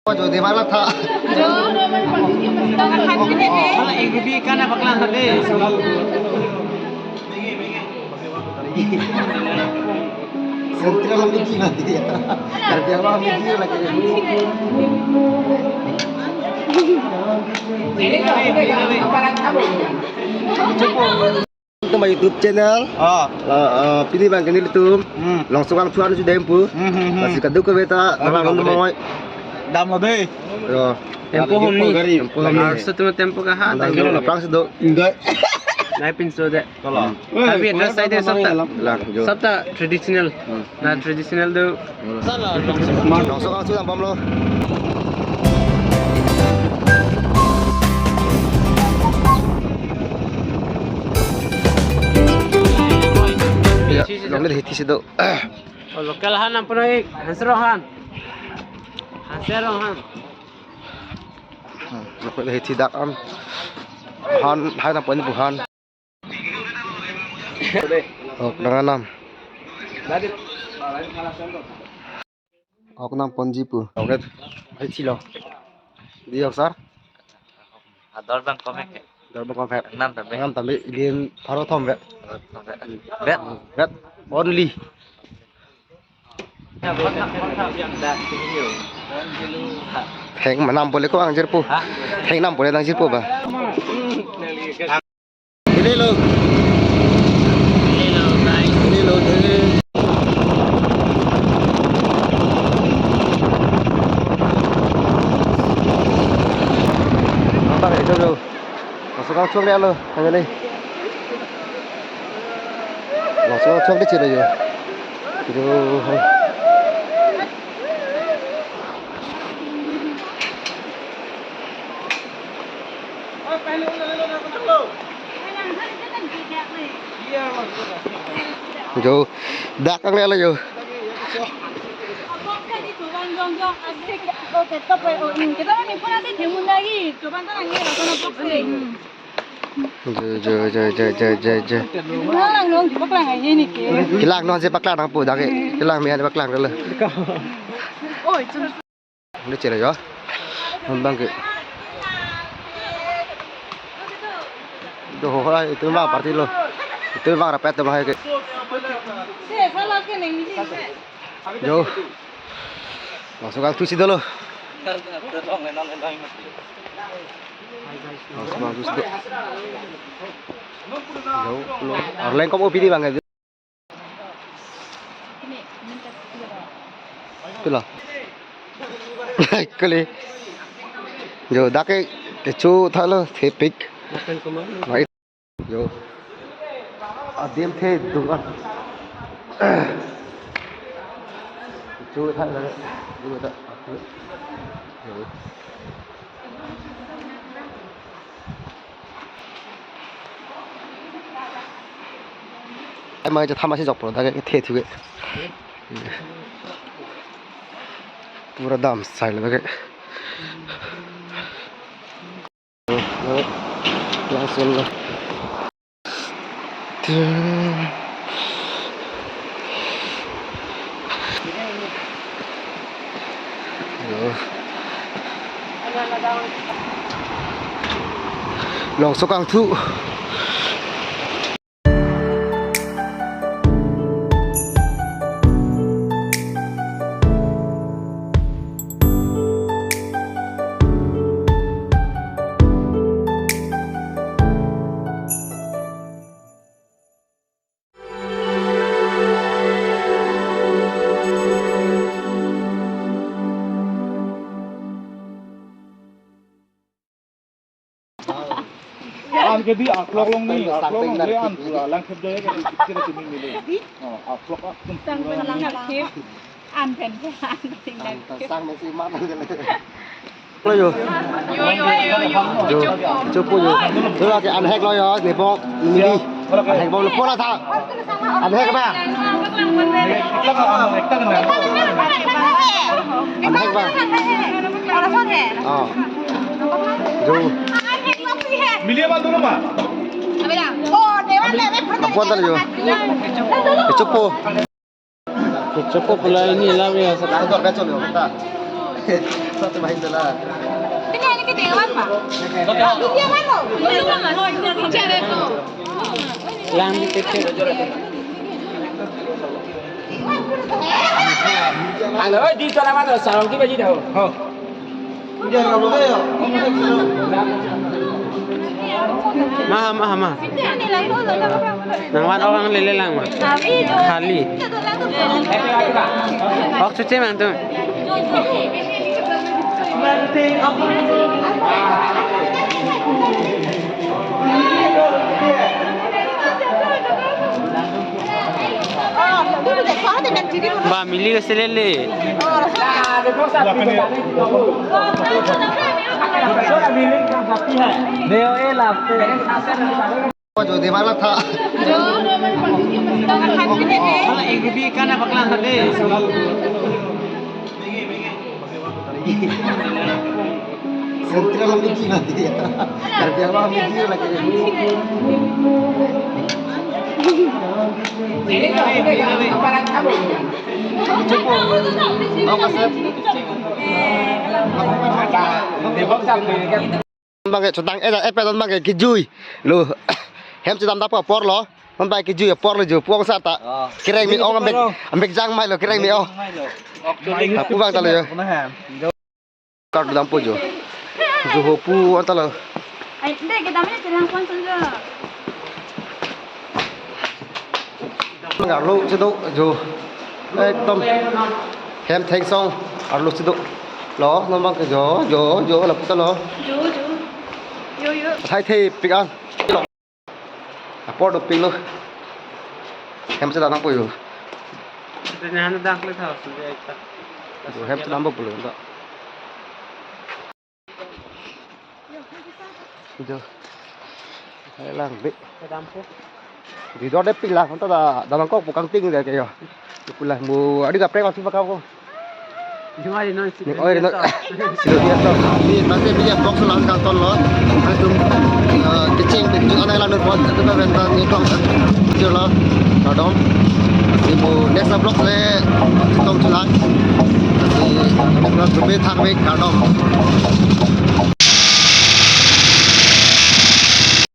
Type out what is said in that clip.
जो di mana ta? Kalau ibu kan apa kelas tadi? Sentral lagi nanti ya. Kerja apa mikir lagi. Itu my YouTube channel. Pilih bang kanil itu. Langsung ang cuan sudah empu. Masih kaduk ke beta. Malang mau. Dam lebih. Yo. Tempo honi. Tempo honi. Harus tu tempo kah? Tanggal lapang sedo. Enggak. Naipin so that. Tapi dress saya sabta. Sabta traditional. Na traditional tu. Langsung ang sudah bam lo. Ya, nongol hiti sedo. Lokal han apa naik? Hansrohan. Hansrohan. Nongol hiti dak am. Han hai na pon buhan. Oh, nanganam. Aku nam ponji pu. Oke. Hiti lo. Dia sar. Ador bang komek. Darba konfet. Enam tapi. Ngam tambe ilin tharo thom vet. Bet. Vet only. Heng manam boleh ko ang jerpo. Heng nam boleh ang jerpo ba? Ini lo. Ini lo. Apa itu lo? Masuk ang chuông lo, thằng này. Masuk ang chuông đấy chị rồi. Itu Yo, dak ang lelo yo. Jo. Kilang non se paklang nang pu dak kilang mi ada paklang dulu. Oi, Ini cere yo. Bang ke. Itu hola itu mah parti lo. Itu mah rapet tuh mah ke. Yo. Masuk ang tusi dulu. Bagus deh. Yo, lo. Orang kamu pilih bang itu. Itulah. Kali. Yo, dak kecu thalo thepik. Right. Yo. Adem the dugan. Kecu thalo. Yo tak. Yo. Em ơi cho thăm xin dọc rồi ta cái thề thứ cái pura dam sai là cái langsung lah langsung kang thu An ke di aklok long ni aklok long le an pura lang khep jaya ke kira timi mile aklok a tum sang pelang aktif, an pen an ting dan. sang masih mana lo yo Yo. cupu yo tu là cái ăn hết lo yo để bo mini ăn hết bo lo po la tha ăn hết các bạn lang an ekta na ăn hết ba yo milia ba dulu ma apa tadi yo cupu Cukup pula ini lah ya. kantor kacau yo kita Satu main lah. Ini kita tewan pak. Dia mana? Dia mana? Bicara tu. Lang di picture. Halo, di tu nama tu sarung tu baju dah. Oh. Dia ramu dia. Mah. Ini lain tu tak apa. Nangwan orang lele lang mah. Tapi Khali. itu lang tu. Ok cuci mana tu? Ba mili kasi lele. जो दीवाना था Kalau ibu kan apa kelang tadi? Sentral lagi nanti ya. Biar mah mikir lagi. Bang cái tang eh pe bang cái kijui. Lu hem ci dam da pa por lo.มันไปkijui por lo ju puang sa ta. Kireng mi ong ambek jang mai lo kireng mi ong. Pu bang ta lo. Kar dam po ju. Ju ho pu anta lo. Ay, hindi kita mana telang pun saja. Ngar lu ci do ju. Ekdom hem theng song ar lu ci do. Lo nó bang cái jo là pu ta lo. Yo. Thay thì pick an. Port of ping lo. Hem sẽ làm bồi rồi. Ini dah kelih tahu sudah kita. Hem sẽ làm bồi rồi đó. Giờ. Hay là bị. Thì đó đấy ping là chúng ta là có một căng tin rồi kìa. Cũng là mùa đi gặp con phim cao không? Cuma di non sini. Oh, ini sudah biasa. Ini nanti punya box lang kantor lo. Itu kecing kecing anak lang buat itu kan rentan ni kong. Itu lo. Radom. Ibu next block le tom chulang. Jadi kita lebih thak baik radom.